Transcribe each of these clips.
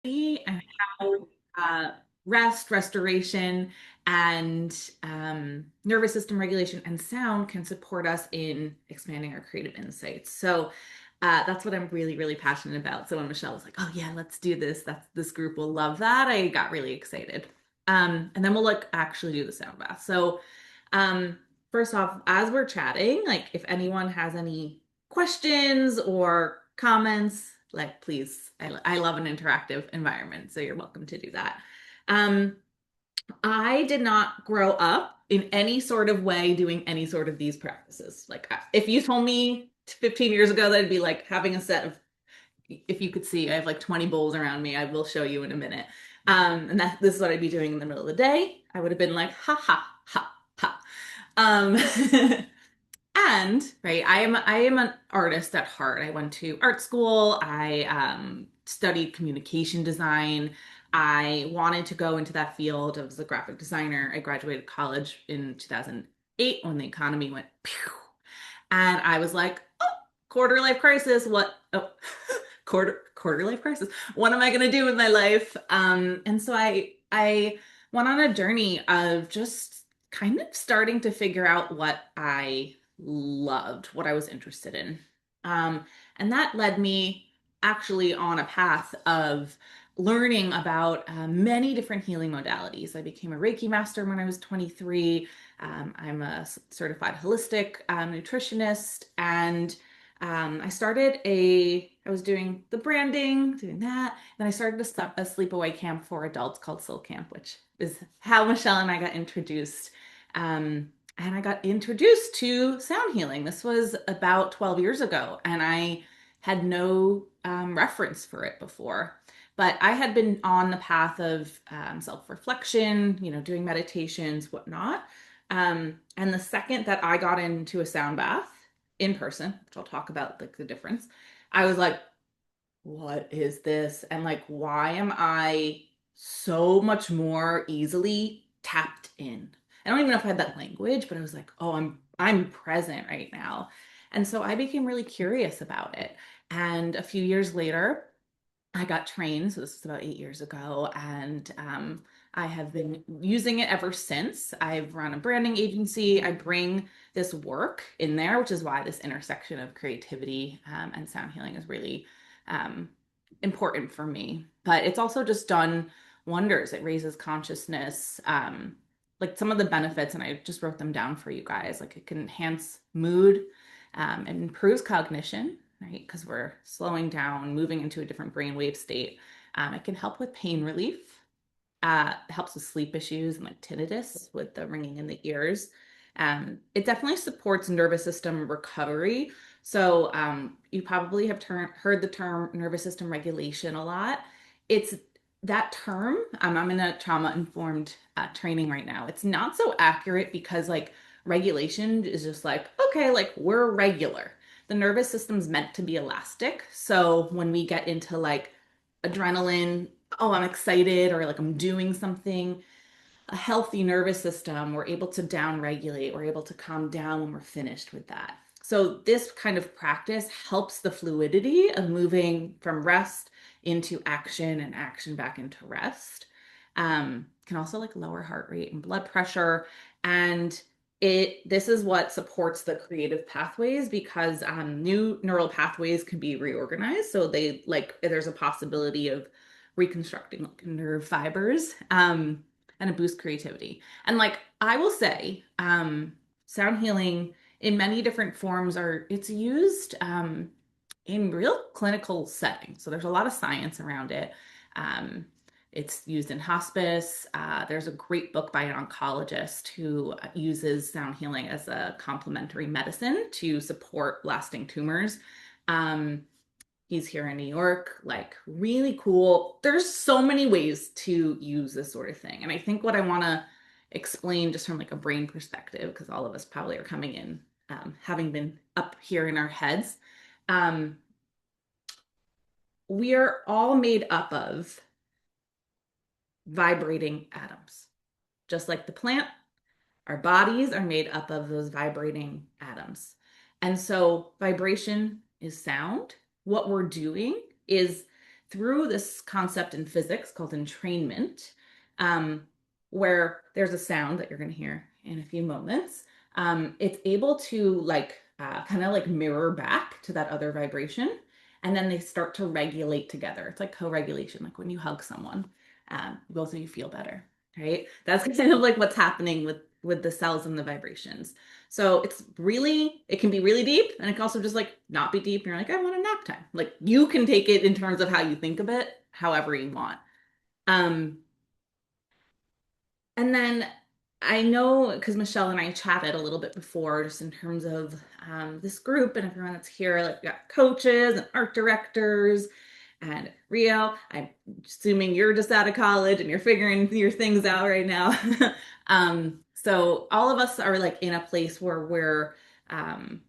and how rest, restoration, and nervous system regulation and sound can support us in expanding our creative insights. So that's what I'm really, really passionate about. So when Michelle was like, "Oh yeah, let's do this," this group will love that. I got really excited. And then we'll like actually do the sound bath. So um, first off, as we're chatting, like if anyone has any questions or comments, like please, I love an interactive environment, so you're welcome to do that. Um, I did not grow up in any sort of way doing any sort of these practices. Like if you told me 15 years ago that I'd be like having a set of, if you could see, I have like 20 bowls around me. I will show you in a minute. And that this is what I'd be doing in the middle of the day. I would have been like, ha ha ha ha. Um, And right, I am an artist at heart. I went to art school. I studied communication design. I wanted to go into that field. I was a graphic designer. I graduated college in 2008 when the economy went pew. And I was like, oh, quarter life crisis. What? Oh, quarter life crisis. What am I going to do with my life? And so I went on a journey of just kind of starting to figure out what I loved, what I was interested in. Um, and that led me actually on a path of learning about many different healing modalities. I became a Reiki master when I was 23. I'm a certified holistic nutritionist, and I was doing the branding, doing that. Then I started a sleepaway camp for adults called Soul Camp, which is how Michelle and I got introduced. And I got introduced to sound healing. This was about 12 years ago, and I had no reference for it before. But I had been on the path of self-reflection, doing meditations, whatnot. And the second that I got into a sound bath in person, which I'll talk about like the difference, I was like, what is this? And like, why am I so much more easily tapped in? I don't even know if I had that language, but I was like, oh, I'm present right now. And so I became really curious about it. And a few years later, I got trained. So this was about 8 years ago, and I have been using it ever since. I've run a branding agency. I bring this work in there, which is why this intersection of creativity and sound healing is really um, important for me. But it's also just done wonders. It raises consciousness. Like some of the benefits, and I just wrote them down for you guys. Like it can enhance mood, it improves cognition, right? Because we're slowing down, moving into a different brainwave state. It can help with pain relief. Helps with sleep issues and like tinnitus with the ringing in the ears. It definitely supports nervous system recovery. So you probably have heard the term nervous system regulation a lot. It's that term. I'm in a trauma informed training right now. It's not so accurate because like regulation is just like, okay, like we're regular. The nervous system's meant to be elastic. So when we get into like adrenaline, oh, I'm excited, or like I'm doing something, a healthy nervous system, we're able to down regulate, we're able to calm down when we're finished with that. So, this kind of practice helps the fluidity of moving from rest into action and action back into rest. Can also like lower heart rate and blood pressure. And this is what supports the creative pathways because new neural pathways can be reorganized. So they like there's a possibility of reconstructing like nerve fibers. And it boosts creativity. And like I will say, sound healing in many different forms it's used in real clinical settings. So there's a lot of science around it. Um, it's used in hospice. There's a great book by an oncologist who uses sound healing as a complementary medicine to support lasting tumors. Um, He's here in New York, like really cool. There's so many ways to use this sort of thing. And I think what I want to explain just from like a brain perspective, because all of us probably are coming in having been up here in our heads, um, we are all made up of vibrating atoms. Just like the plant, our bodies are made up of those vibrating atoms. And so vibration is sound. What we're doing is through this concept in physics called entrainment, um, where there's a sound that you're going to hear in a few moments. It's able to like kind of like mirror back to that other vibration, and then they start to regulate together. It's like co-regulation, like when you hug someone, both of you feel better, right? That's kind of like what's happening with the cells and the vibrations. So it can be really deep, and it can also just like not be deep. And you're like, I want a nap time. Like you can take it in terms of how you think of it, however you want. Um, and then I know because Michelle and I chatted a little bit before, just in terms of this group and everyone that's here, like we got coaches and art directors and Rio. I'm assuming you're just out of college and you're figuring your things out right now. So all of us are like in a place where um,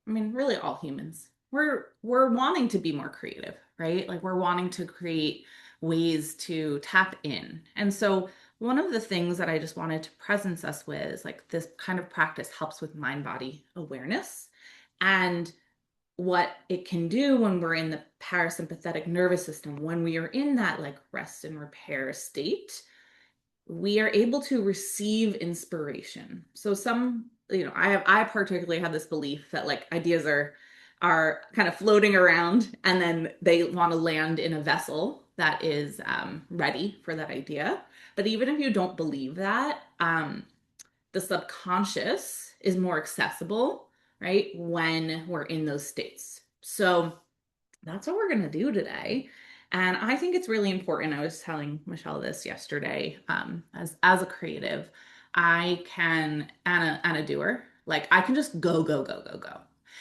I mean, really all humans. We're wanting to be more creative, right? Like we're wanting to create ways to tap in. And so one of the things that I just wanted to presence us with is like this kind of practice helps with mind body awareness and what it can do when we're in the parasympathetic nervous system, when we are in that like rest and repair state, we are able to receive inspiration. So I particularly have this belief that like ideas are kind of floating around and then they want to land in a vessel that is ready for that idea. But even if you don't believe that, the subconscious is more accessible, right? When we're in those states. So that's what we're going to do today. And I think it's really important. I was telling Michelle this yesterday. As a creative, and a doer, like I can just go, go, go, go, go.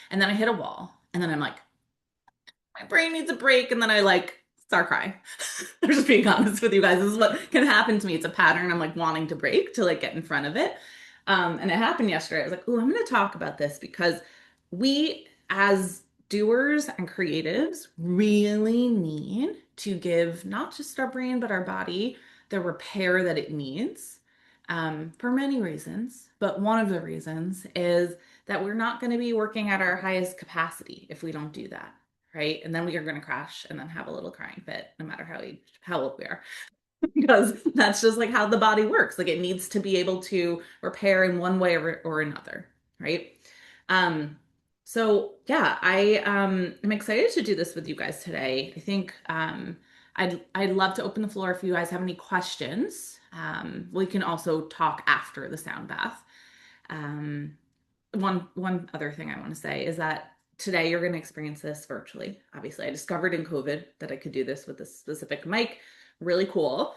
And then I hit a wall. And then I'm like, my brain needs a break. And then I like start crying. I'm just being honest with you guys. This is what can happen to me. It's a pattern. I'm like wanting to break to like get in front of it. And it happened yesterday. I was like, oh, I'm going to talk about this because we as doers and creatives really need to give not just our brain, but our body the repair that it needs for many reasons. But one of the reasons is that we're not going to be working at our highest capacity if we don't do that. Right. And then we are going to crash and then have a little crying fit, no matter how old we are, because that's just like how the body works. Like it needs to be able to repair in one way or another. Right. Um, so yeah, I am excited to do this with you guys today. I think I'd love to open the floor if you guys have any questions. We can also talk after the sound bath. Um, one other thing I want to say is that today you're going to experience this virtually. Obviously, I discovered in COVID that I could do this with this specific mic. Really cool.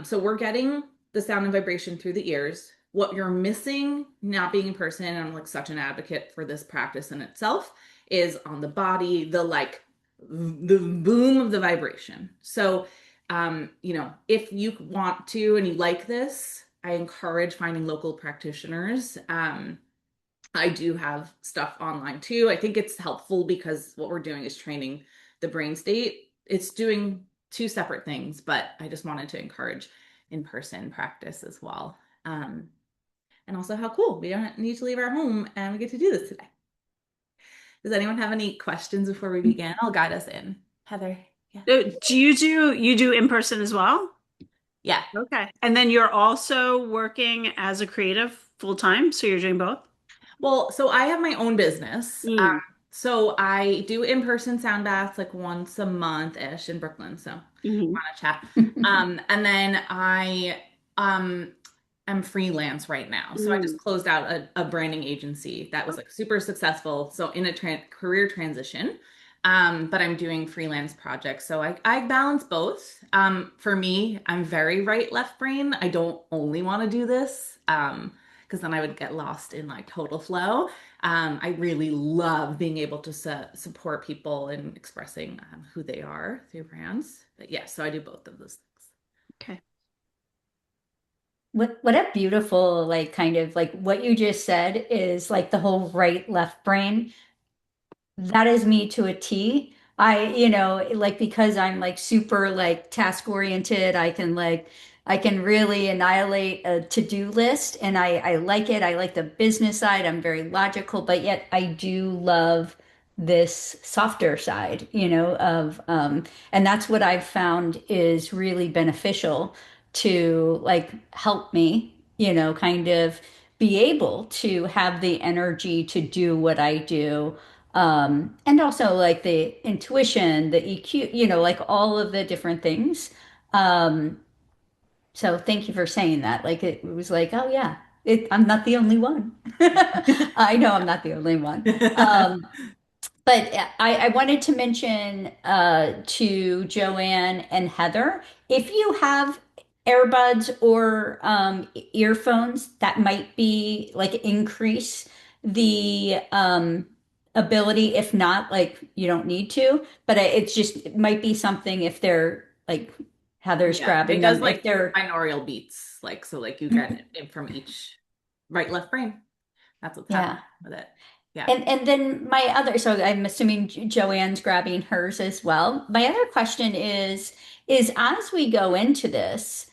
So we're getting the sound and vibration through the ears. What you're missing, not being in person, and I'm like such an advocate for this practice in itself, is on the body, the boom of the vibration. So, if you want to and you like this, I encourage finding local practitioners. I do have stuff online too. I think it's helpful because what we're doing is training the brain state. It's doing two separate things, but I just wanted to encourage in-person practice as well. And also how cool. We don't need to leave our home and we get to do this today. Does anyone have any questions before we begin? I'll guide us in. Heather. Yeah. Do you do in person as well? Yeah. Okay. And then you're also working as a creative full time, so you're doing both? Well, so I have my own business. Mm. So I do in-person sound baths like once a month-ish in Brooklyn. So want Hmm. to chat. And then I am freelance right now. So I just Mm. closed out a branding agency that was like super successful. So in a career transition. But I'm doing freelance projects. So I balance both. For me, I'm very right left brain. I don't only want to do this. Because then I would get lost in like total flow. I really love being able to support people in expressing who they are through brands. But yeah, so I do both of those things. Okay. What a beautiful like kind of like what you just said is like the whole right left brain. That is me to a T. Like because I'm like super like task oriented, I can really annihilate a to-do list and I like it. I like the business side. I'm very logical, but yet I do love this softer side, and that's what I've found is really beneficial to like help me, kind of be able to have the energy to do what I do. And also like the intuition, the EQ, like all of the different things. Um, so thank you for saying that. Like it was like, oh yeah, I'm not the only one. I know I'm not the only one. Um, but I wanted to mention to Joanne and Heather, if you have earbuds or earphones, that might be like increase the ability. If not, like you don't need to, but it's just it might be something if they're like Heather's Yeah, it grabbing does them. If like they're binaural beats, like so like you get it from each right left brain. That's what's happening yeah. with it. Yeah. And then my other, so I'm assuming Joanne's grabbing hers as well. My other question is as we go into this,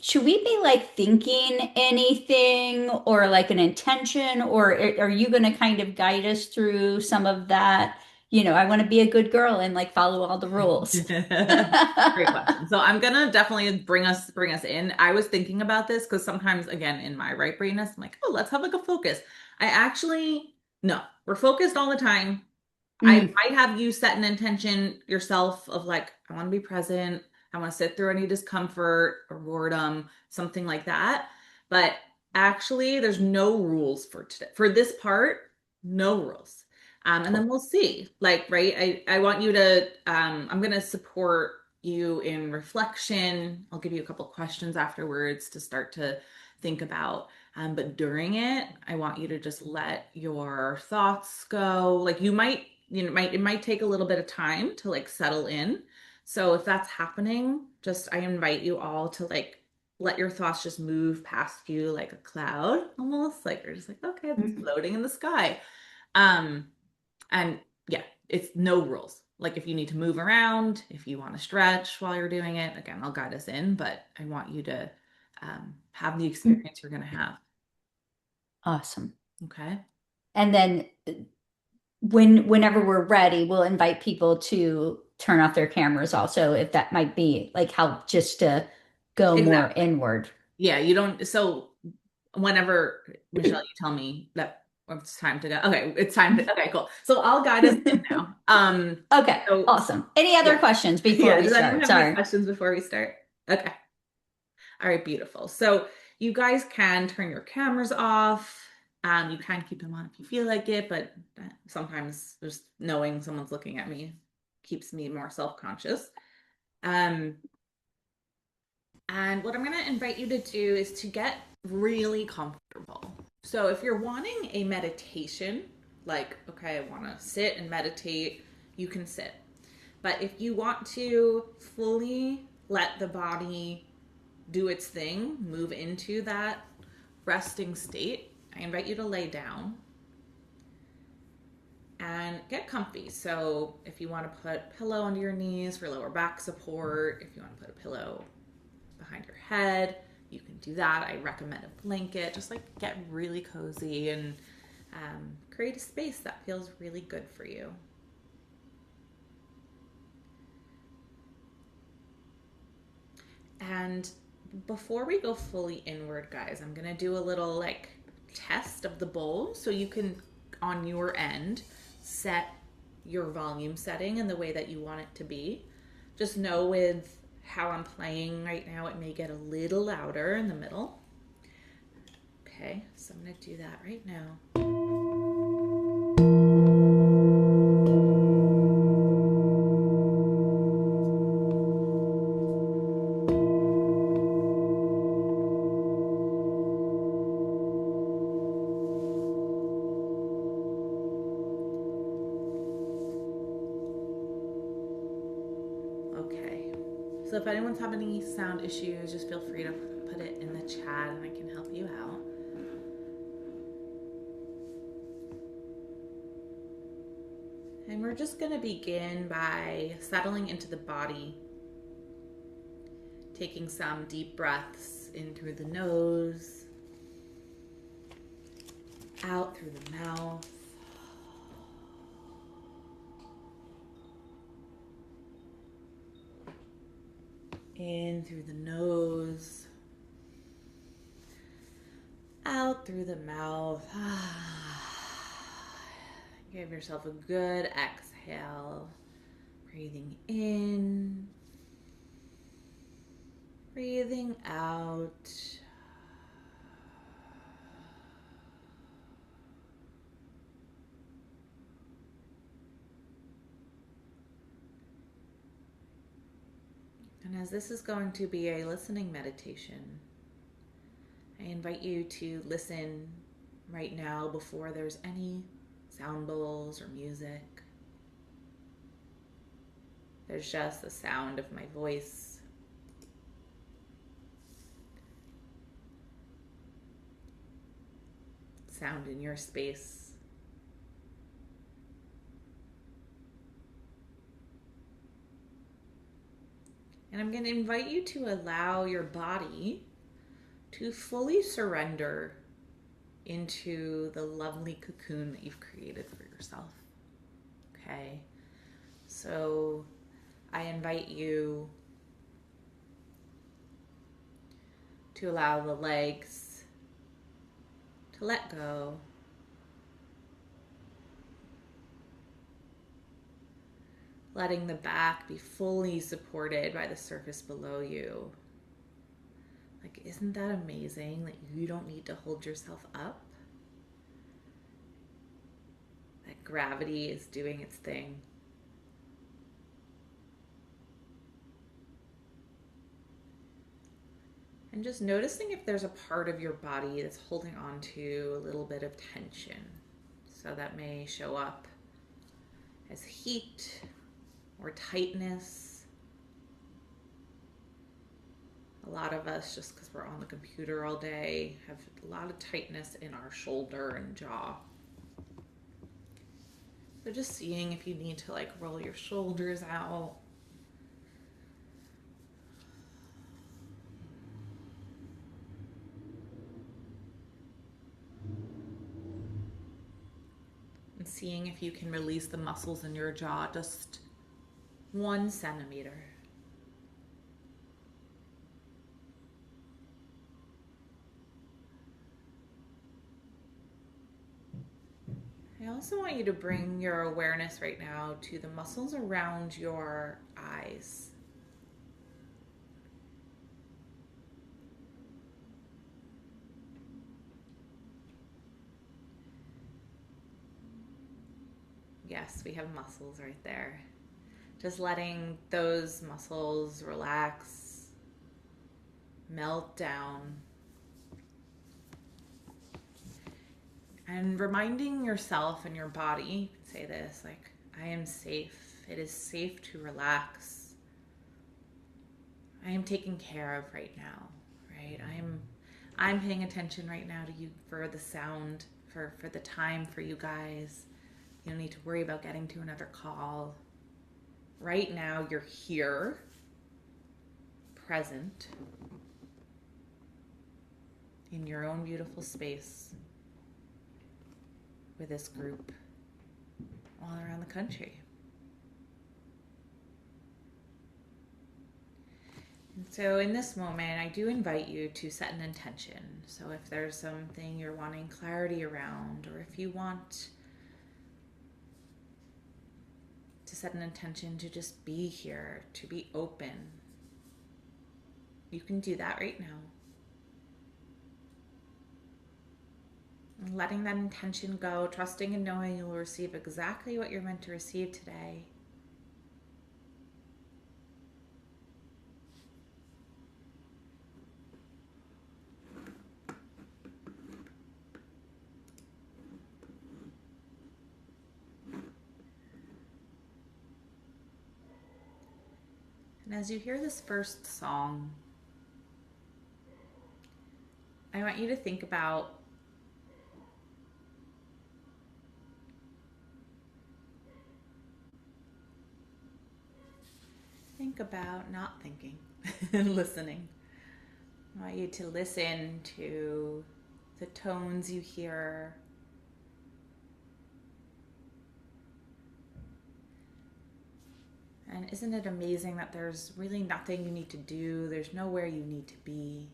should we be like thinking anything or like an intention, or are you going to kind of guide us through some of that? I want to be a good girl and like follow all the rules. Great question. So I'm gonna definitely bring us in. I was thinking about this because sometimes, again, in my right brainness, I'm like, oh, let's have like a focus. I actually no, we're focused all the time. I Mm, might have you set an intention yourself of like, I want to be present. I want to sit through any discomfort or boredom, something like that. But actually, there's no rules for today. For this part, no rules. And then cool. we'll see. Like, right? I want you to, I'm going to support you in reflection. I'll give you a couple questions afterwards to start to think about. But during it, I want you to just let your thoughts go. Like it might take a little bit of time to like settle in. So if that's happening, just I invite you all to like let your thoughts just move past you like a cloud, almost like you're just like, okay, it's Mm, floating in the sky. Um, and yeah, it's no rules. Like if you need to move around, if you want to stretch while you're doing it, again, I'll guide us in, but I want you to have the mm. experience you're going to have. Awesome. Okay. And then whenever we're ready, we'll invite people to turn off their cameras also, if that might be like help just to go more Exactly. inward. Yeah, you don't. So whenever Michelle, you tell me that it's time to go. Okay, it's time to. Okay, cool. So I'll guide us in now. Okay, So awesome. Any other yeah, questions before yeah. we Does anyone start? have any Sorry. questions before we start? Okay. All right, beautiful. So you guys can turn your cameras off. You can keep them on if you feel like it, but sometimes just knowing someone's looking at me keeps me more self-conscious. Um, and what I'm going to invite you to do is to get really comfortable. So if you're wanting a meditation, like, okay, I want to sit and meditate, you can sit. But if you want to fully let the body do its thing, move into that resting state, I invite you to lay down and get comfy. So if you want to put a pillow under your knees for lower back support, if you want to put a pillow behind your head, you can do that. I recommend a blanket. Just like get really cozy and create a space that feels really good for you. And before we go fully inward, guys, I'm going to do a little like test of the bowl so you can, on your end, set your volume setting in the way that you want it to be. Just know with how I'm playing right now, it may get a little louder in the middle. Okay, so I'm going to do that right now. Okay. So if anyone's having any sound issues, just feel free to put it in the chat and I can help you out. And we're just going to begin by settling into the body, taking some deep breaths in through the nose, out through the mouth. In through the nose, out through the mouth. Give yourself a good exhale. Breathing in, breathing out. And as this is going to be a listening meditation, I invite you to listen right now before there's any sound bowls or music. There's just the sound of my voice. Sound in your space. And I'm going to invite you to allow your body to fully surrender into the lovely cocoon that you've created for yourself. Okay? So I invite you to allow the legs to let go. Letting the back be fully supported by the surface below you. Like, isn't that amazing that you don't need to hold yourself up? That gravity is doing its thing. And just noticing if there's a part of your body that's holding on to a little bit of tension. So that may show up as heat or tightness. A lot of us, just because we're on the computer all day, have a lot of tightness in our shoulder and jaw. So just seeing if you need to like roll your shoulders out. And seeing if you can release the muscles in your jaw just 1 centimeter. I also want you to bring your awareness right now to the muscles around your eyes. Yes, we have muscles right there. Just letting those muscles relax, melt down. And reminding yourself and your body, say this, like, I am safe. It is safe to relax. I am taken care of right now, right? I'm paying attention right now to you for the sound, for the time for you guys. You don't need to worry about getting to another call. Right now, you're here, present, in your own beautiful space with this group all around the country. And so in this moment, I do invite you to set an intention. So if there's something you're wanting clarity around, or if you want to set an intention to just be here, to be open, you can do that right now. And letting that intention go, trusting and knowing you'll receive exactly what you're meant to receive today. And as you hear this first song, I want you to think about not thinking and listening. I want you to listen to the tones you hear, And isn't it amazing that there's really nothing you need to do? There's nowhere you need to be.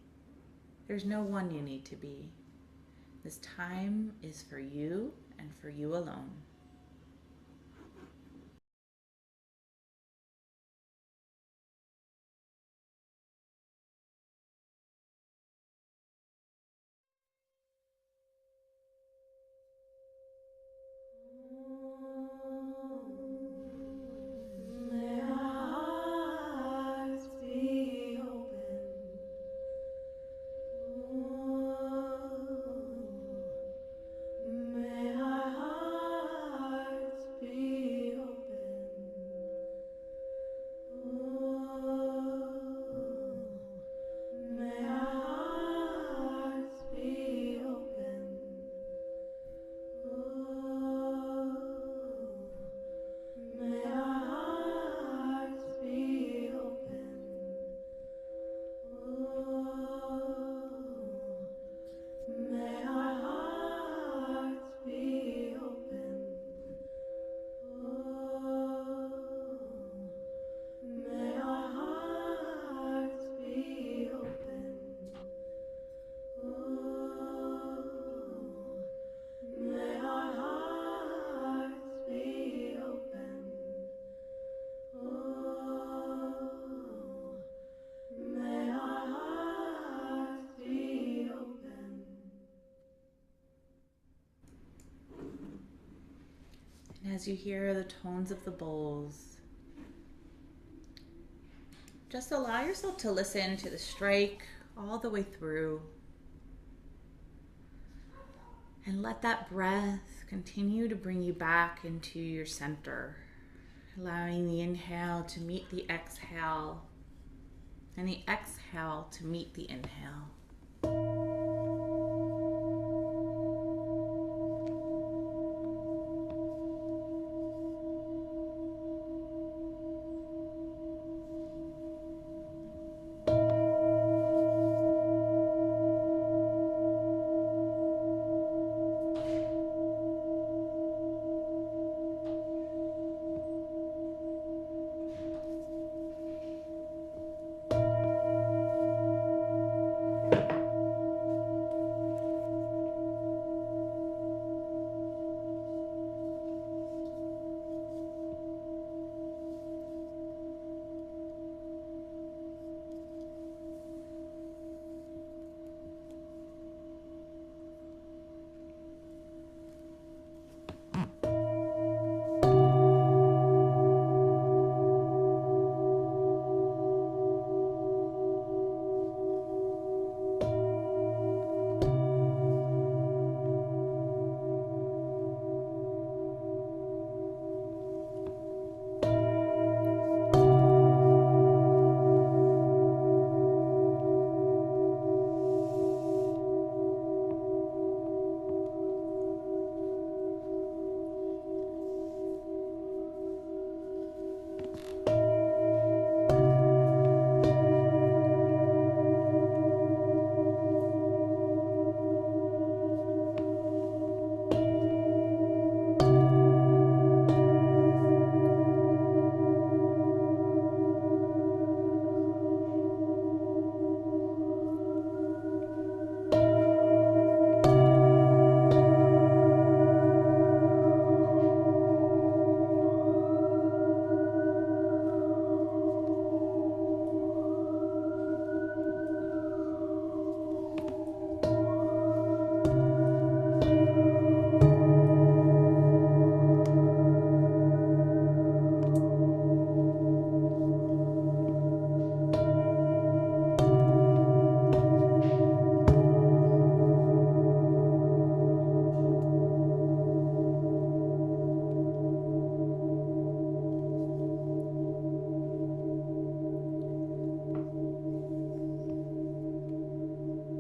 There's no one you need to be. This time is for you and for you alone. May our hearts be open. May our hearts be open. May our hearts be open. May our hearts be open. May our hearts be open. May our hearts be open. May our hearts be open. May our hearts be open. And as you hear the tones of the bowls, just allow yourself to listen to the strike all the way through. And let that breath continue to bring you back into your center, allowing the inhale to meet the exhale and the exhale to meet the inhale.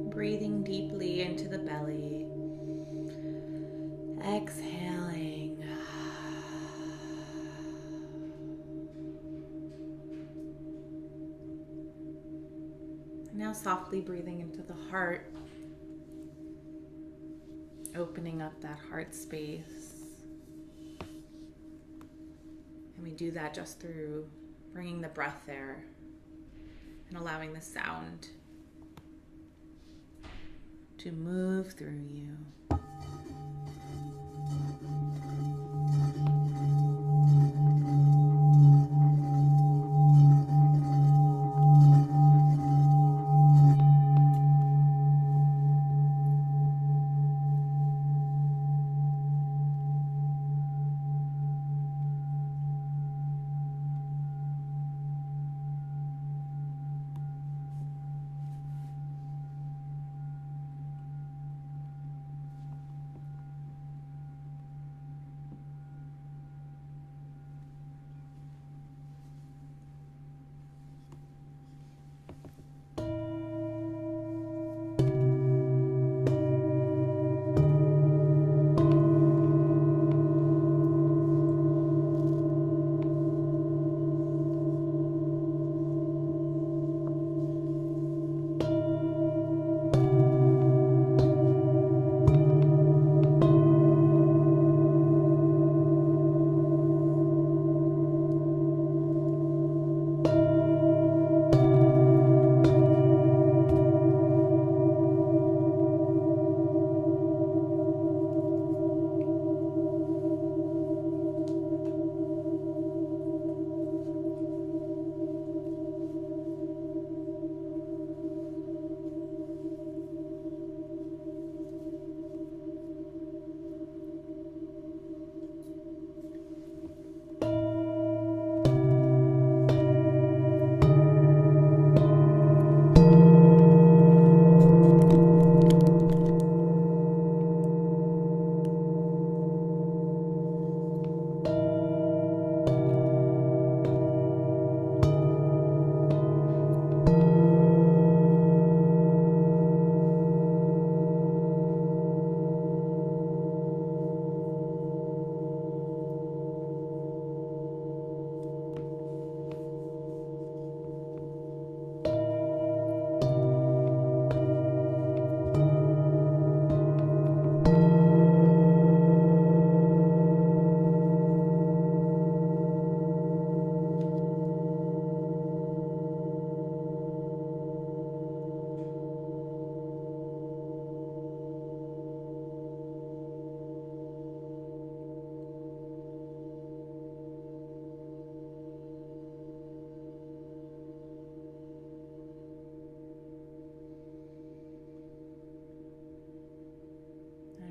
Breathing deeply into the belly. Exhaling. Now softly breathing into the heart. Opening up that heart space. And we do that just through bringing the breath there and allowing the sound to move through you.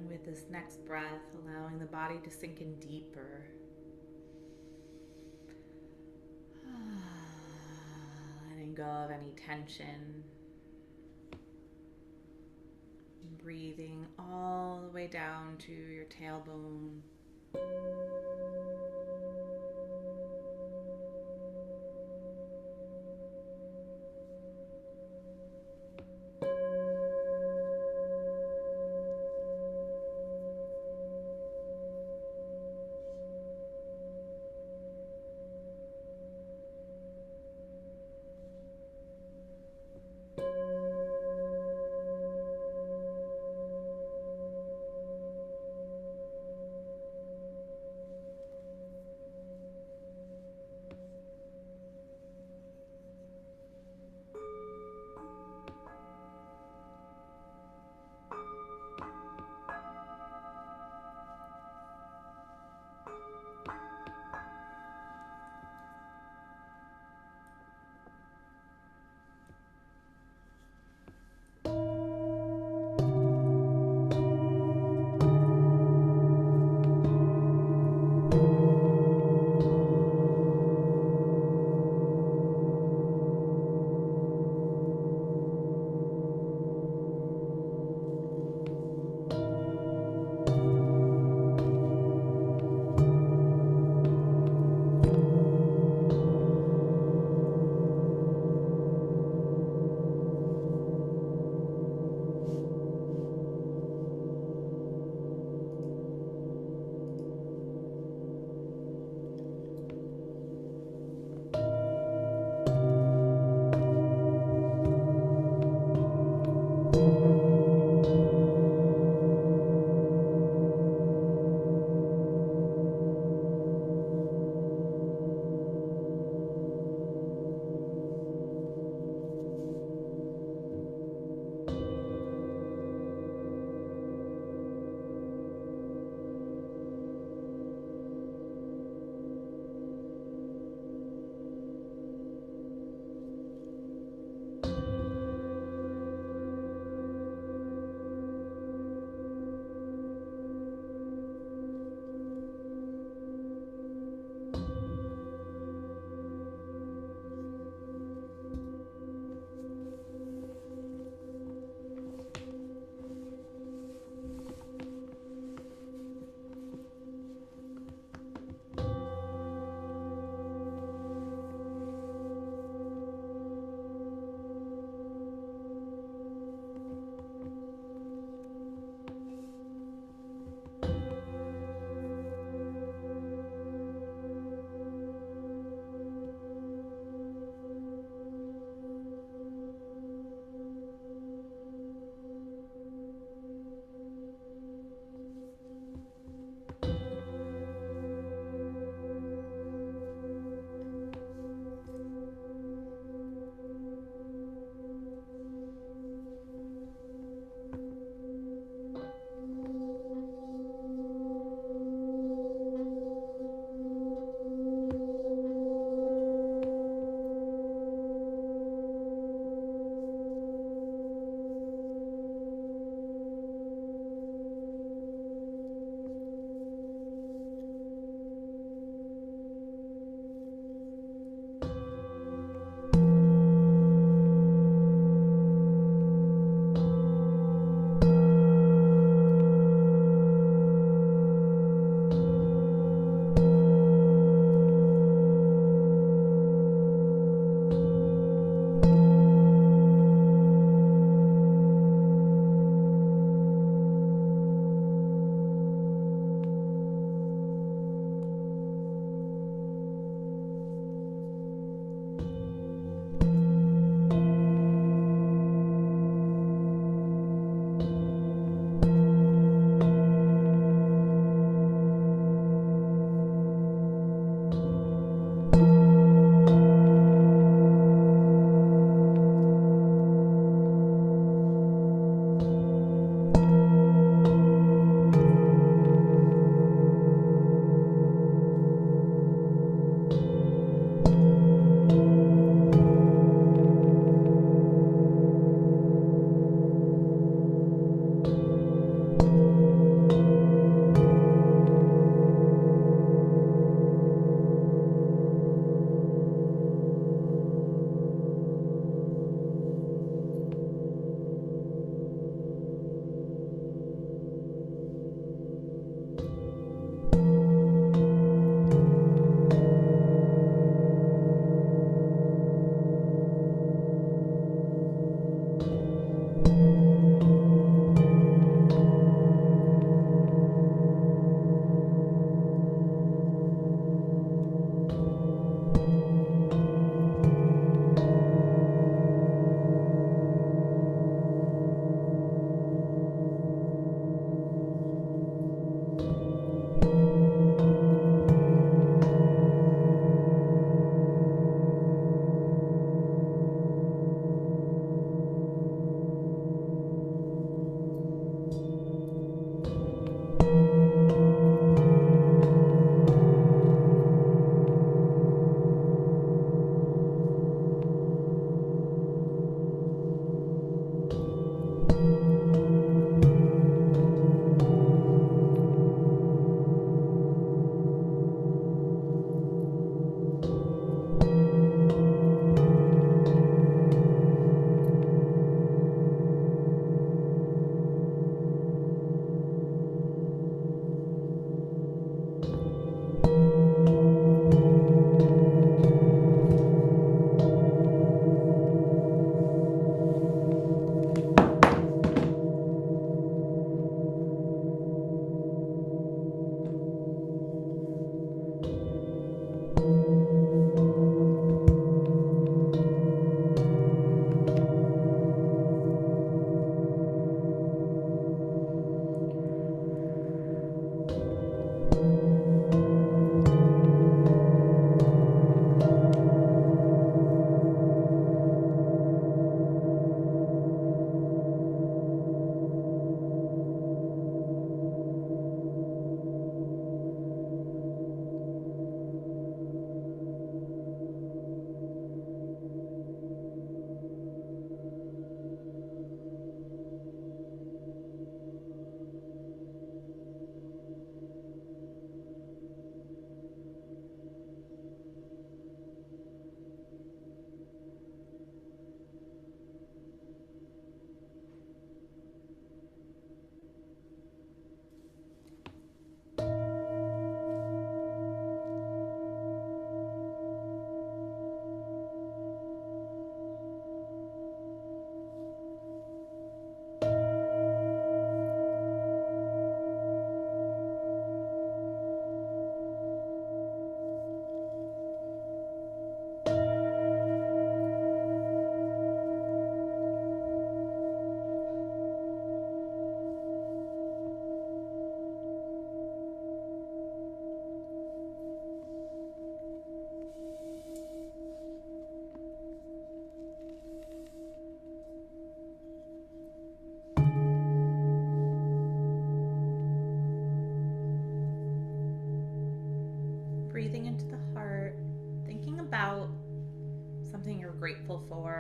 With this next breath, allowing the body to sink in deeper. Letting go of any tension. Breathing all the way down to your tailbone.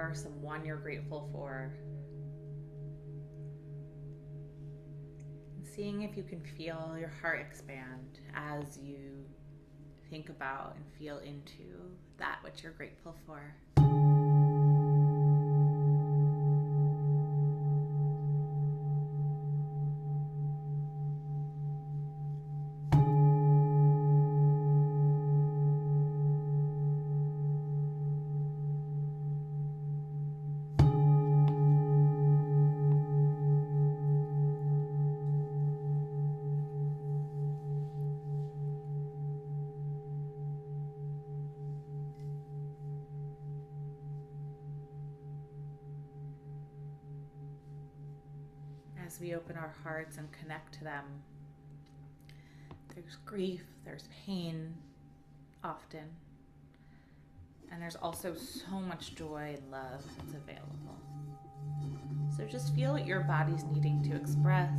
for, someone you're grateful for. And seeing if you can feel your heart expand as you think about and feel into that which you're grateful for. As we open our hearts and connect to them, there's grief, there's pain often, and there's also so much joy and love that's available. So just feel what your body's needing to express.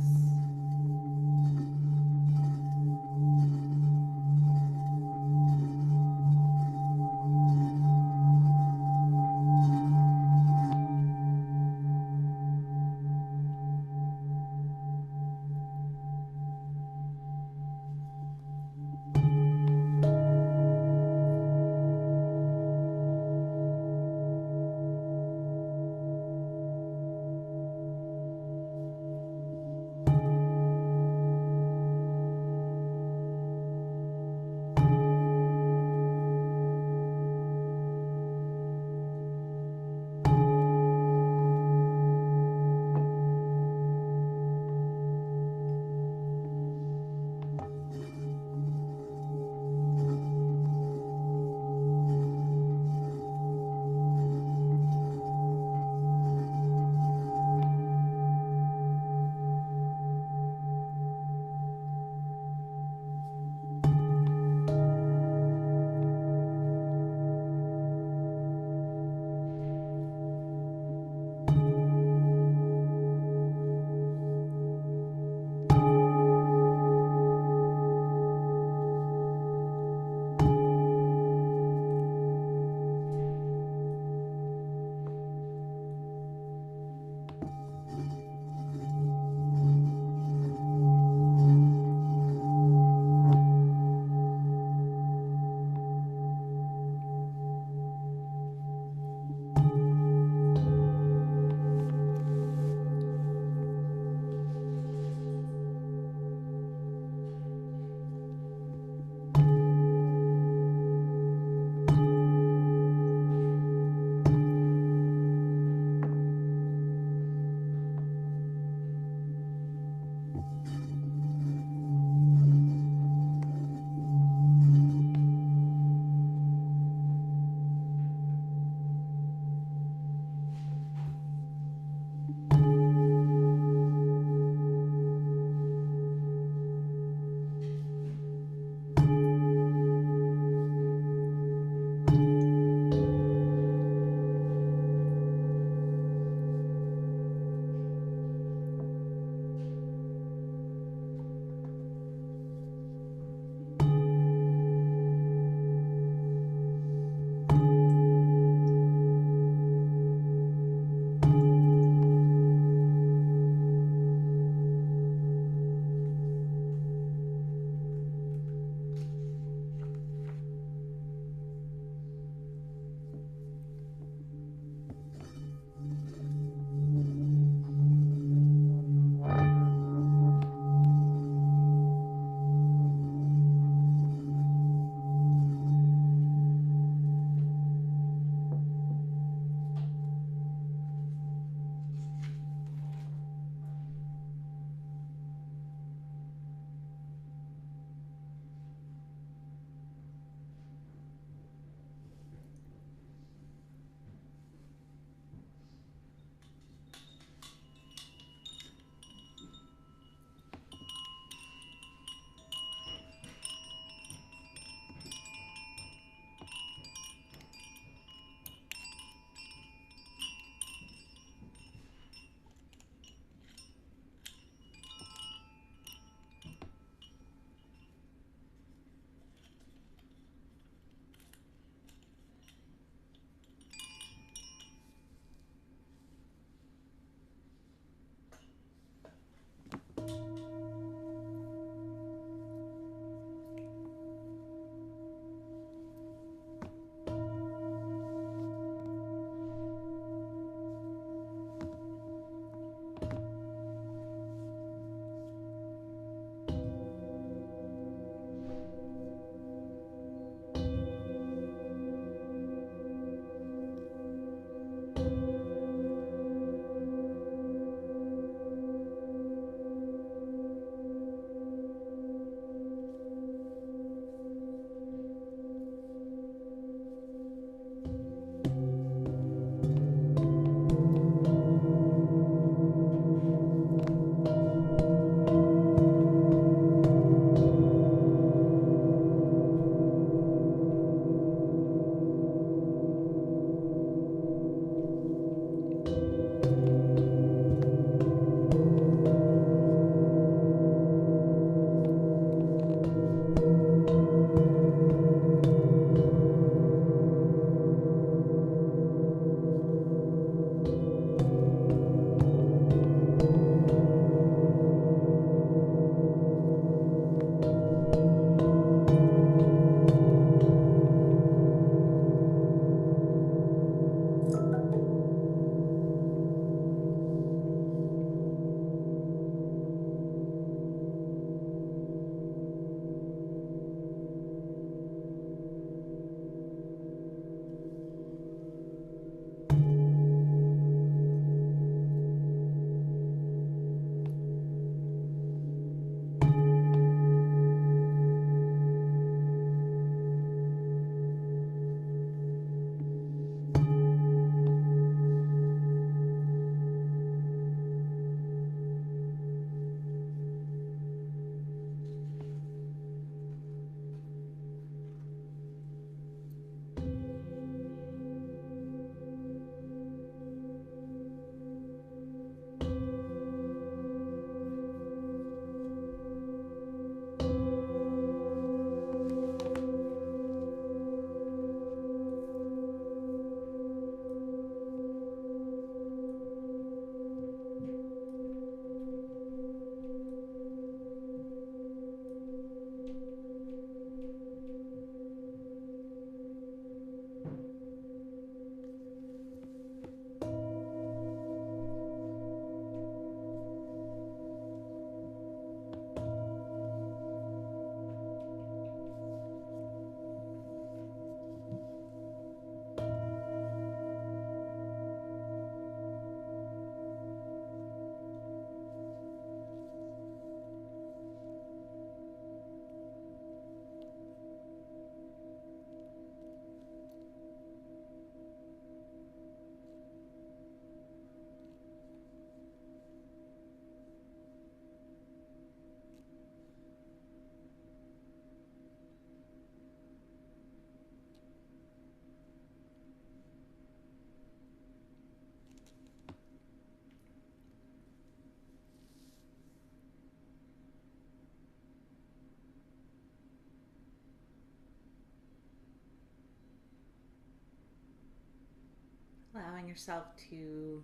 yourself to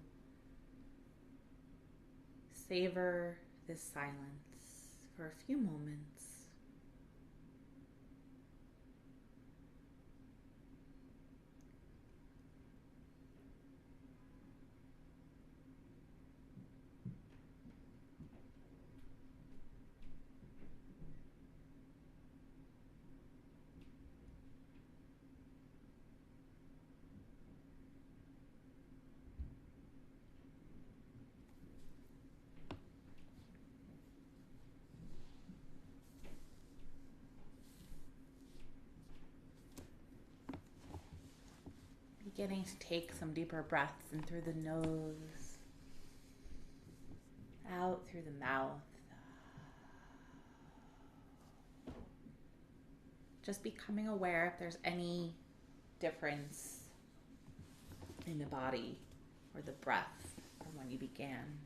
savor this silence for a few moments. Beginning to take some deeper breaths in through the nose, out through the mouth. Just becoming aware if there's any difference in the body or the breath from when you began.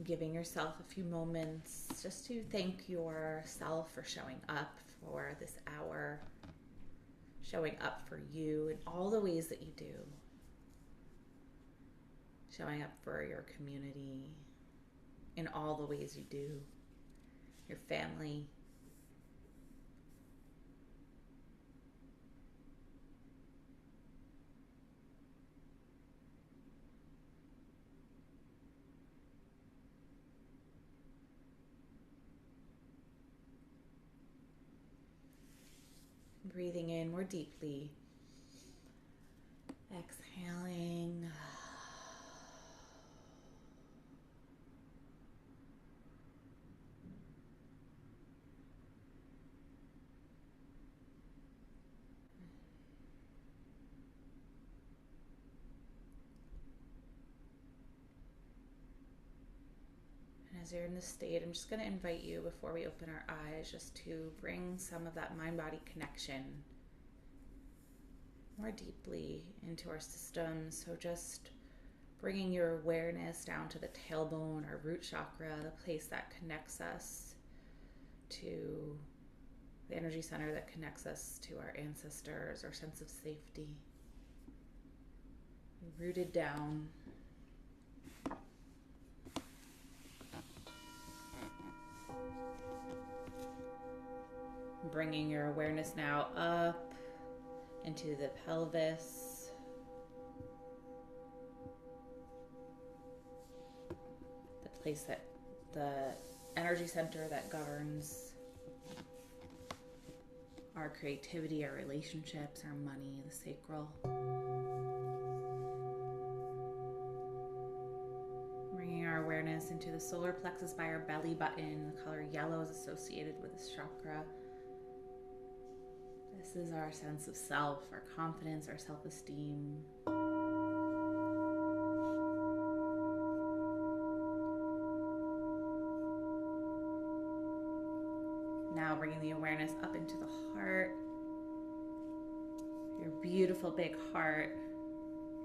Giving yourself a few moments just to thank yourself for showing up for this hour, showing up for you in all the ways that you do, showing up for your community in all the ways you do, your family. Breathing in more deeply, exhaling. And as you're in this state, I'm just going to invite you, before we open our eyes, just to bring some of that mind-body connection more deeply into our system. So just bringing your awareness down to the tailbone, our root chakra, the place that connects us to the energy center that connects us to our ancestors, our sense of safety. Rooted down. Bringing your awareness now up into the pelvis, the place that the energy center that governs our creativity, our relationships, our money, the sacral. Bringing our awareness into the solar plexus by our belly button. The color yellow is associated with this chakra. This is our sense of self, our confidence, our self-esteem. Now bringing the awareness up into the heart, your beautiful big heart.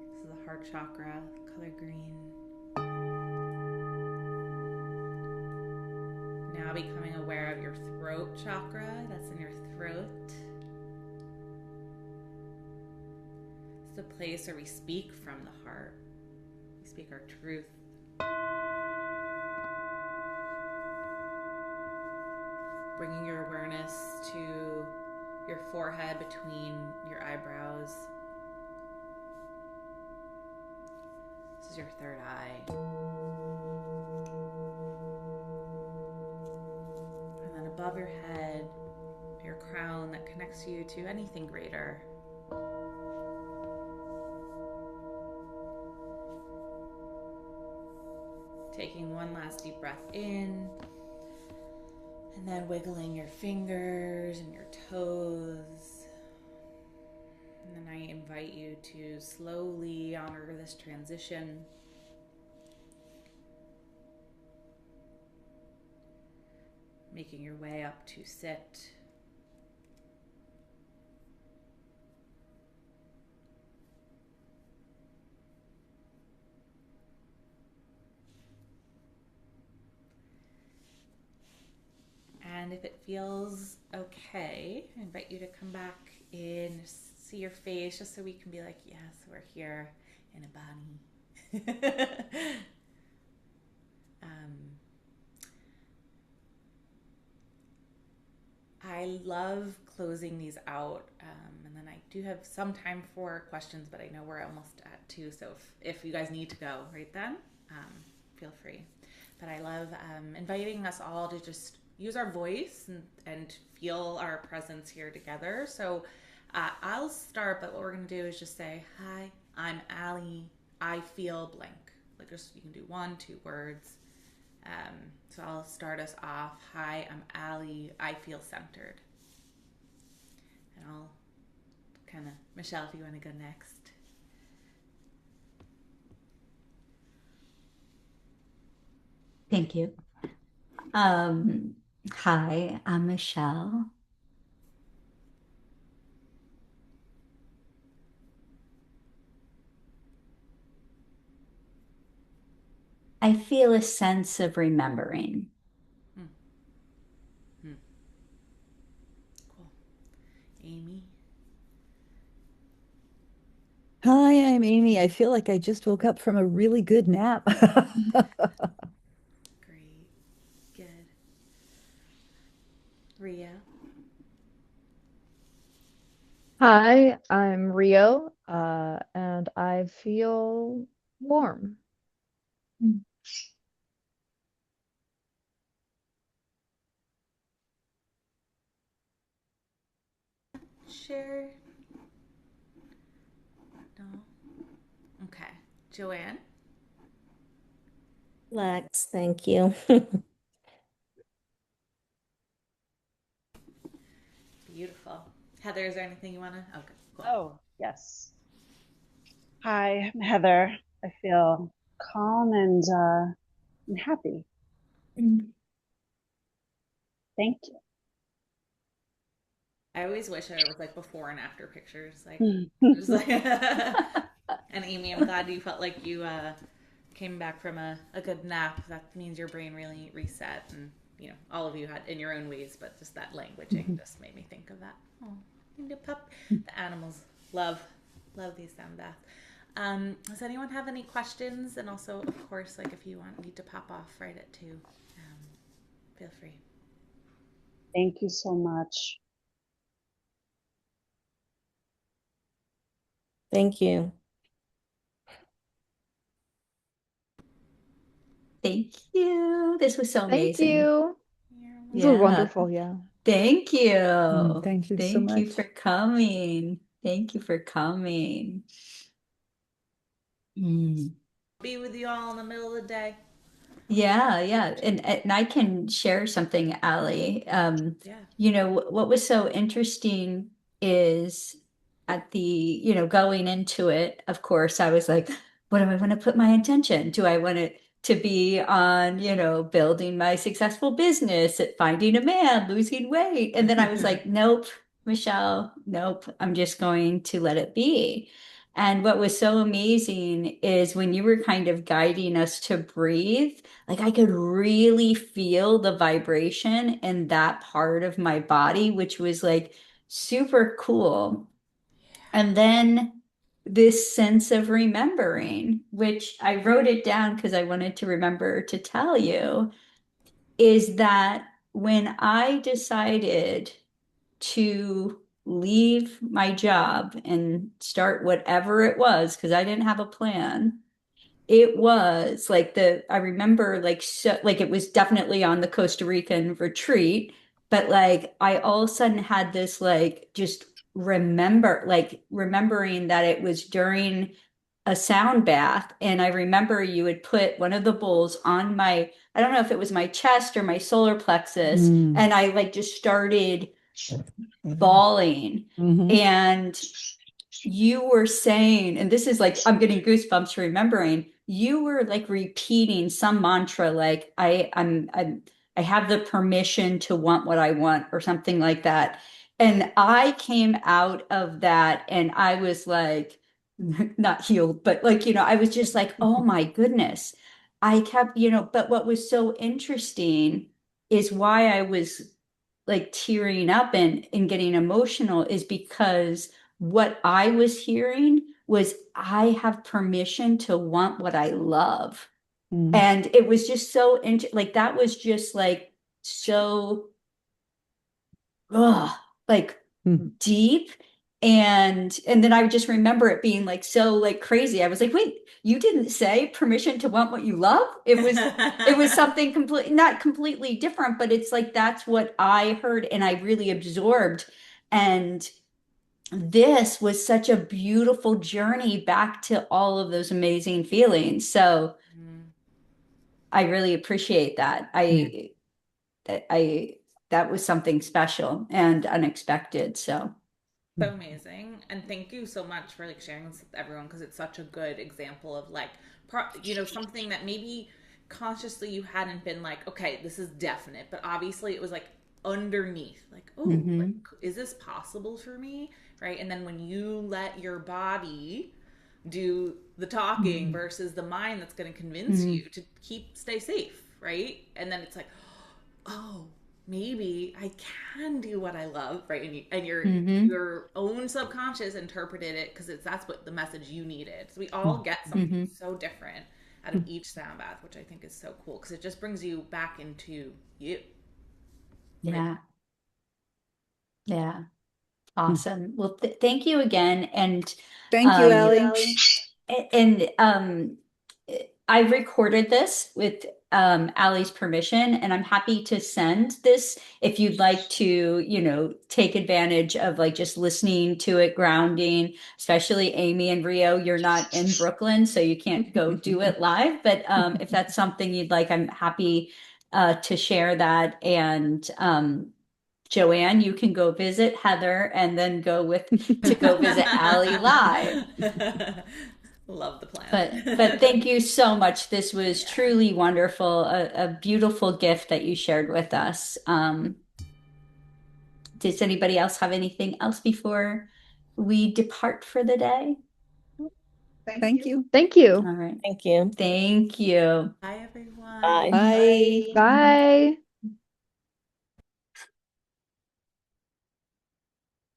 This is the heart chakra, color green. Now becoming aware of your throat chakra, that's in your throat. It's the place where we speak from the heart. We speak our truth. Bringing your awareness to your forehead between your eyebrows. This is your third eye. And then above your head, your crown that connects you to anything greater. Taking one last deep breath in. And then wiggling your fingers and your toes. And then I invite you to slowly honor this transition. Making your way up to sit. if it feels okay, I invite you to come back in, see your face, just so we can be like, yes, we're here in a body. um, I love closing these out, and then I do have some time for questions, but I know we're almost at two. So if you guys need to go right then, feel free. But I love inviting us all to just use our voice and feel our presence here together. So I'll start, but what we're going to do is just say, hi, I'm Allie. I feel blank. Like just you can do 1, 2 words. So I'll start us off. Hi, I'm Allie. I feel centered. And I'll kind of, Michelle, if you want to go next. Thank you. Hi, I'm Michelle. I feel a sense of remembering. Hmm. Hmm. Cool. Amy. Hi, I'm Amy. I feel like I just woke up from a really good nap. Great. Good. Ria. Hi, I'm Rio, and I feel warm. Share. No. Okay. Joanne. Relax, thank you. Beautiful. Heather, is there anything you want to? Okay, cool. Oh, yes. Hi, I'm Heather. I feel calm and happy. Thank I always wish I was like before and after pictures. Like, you. just like, and Amy, I'm glad you felt like you came back from a good nap. That means your brain really reset, and you know, all of you had in your own ways, but just that languaging just made me think of that. Oh, and the pup, the animals love these sound baths. Does anyone have any questions? And also, of course, like if you want me to pop off right at 2, feel free. Thank you so much. Thank you. Thank you. This was so Thank amazing. you. You're This was Yeah. wonderful. Yeah. Thank you. Thank you so Thank you much. for coming. Thank you for coming. Mm. be with you all in the middle of the day. Yeah, yeah. And I can share something, Allie. Yeah. What was so interesting is at the, going into it, of course, I was like, what do I want to put my intention? Do I want it to be on, building my successful business, at finding a man, losing weight? And then I was like, nope, Michelle, nope, I'm just going to let it be. And what was so amazing is when you were kind of guiding us to breathe, like I could really feel the vibration in that part of my body, which was like super cool. And then this sense of remembering, which I wrote it down because I wanted to remember to tell you, is that when I decided to leave my job and start whatever it was, because I didn't have a plan, it was like I remember like so like it was definitely on the Costa Rican retreat, but like I all of a sudden had this like just remembering that it was during a sound bath, and I remember you would put one of the bowls on my, I don't know if it was my chest or my solar plexus, Mm. and I like just started bawling. Mhm. And you were saying, and this is like, I'm getting goosebumps remembering, you were like repeating some mantra, like, I have the permission to want what I want, or something like that. And I came out of that and I was like, not healed, but like, I was just like, oh my goodness. I kept, but what was so interesting is why I was like tearing up and getting emotional is because what I was hearing was I have permission to want what I love. Mm. And it was just so like that was just like so like Mm. deep. And then I just remember it being like so like crazy. I was like, wait, you didn't say permission to want what you love? It was something completely not completely different, but it's like that's what I heard and I really absorbed. And this was such a beautiful journey back to all of those amazing feelings. So Mm. I really appreciate that. Yeah. I that was something special and unexpected. So So amazing. And thank you so much for like sharing this with everyone because it's such a good example of like something that maybe consciously you hadn't been like, okay, this is definite, but obviously it was like underneath, like, oh, like mhm, is this possible for me? Right? And then when you let your body do the talking mhm, versus the mind that's going to convince mhm, you to stay safe, right? And then it's like, oh, maybe I can do what I love, right? And mhm, your own subconscious interpreted it because that's what the message you needed. So we all Mm. get something mhm. so different out of each sound bath, which I think is so cool because it just brings you back into you, right? Yeah, yeah. Mm. Awesome. Well, thank you again. And Thank you, um You, Allie. Ellie. and I recorded this with Allie's permission, and I'm happy to send this if you'd like to, take advantage of like just listening to it, grounding, especially Amy and Rio. You're not in Brooklyn, so you can't go do it live. But if that's something you'd like, I'm happy to share that. And Joanne, you can go visit Heather and then go visit Allie live. Love the plan. But thank you so much. This was Yeah. truly wonderful, a beautiful gift that you shared with us. Does anybody else have anything else before we depart for the day? Thank you. Thank you. All right. Thank you. Thank you. Bye, everyone. Bye. Bye. Bye.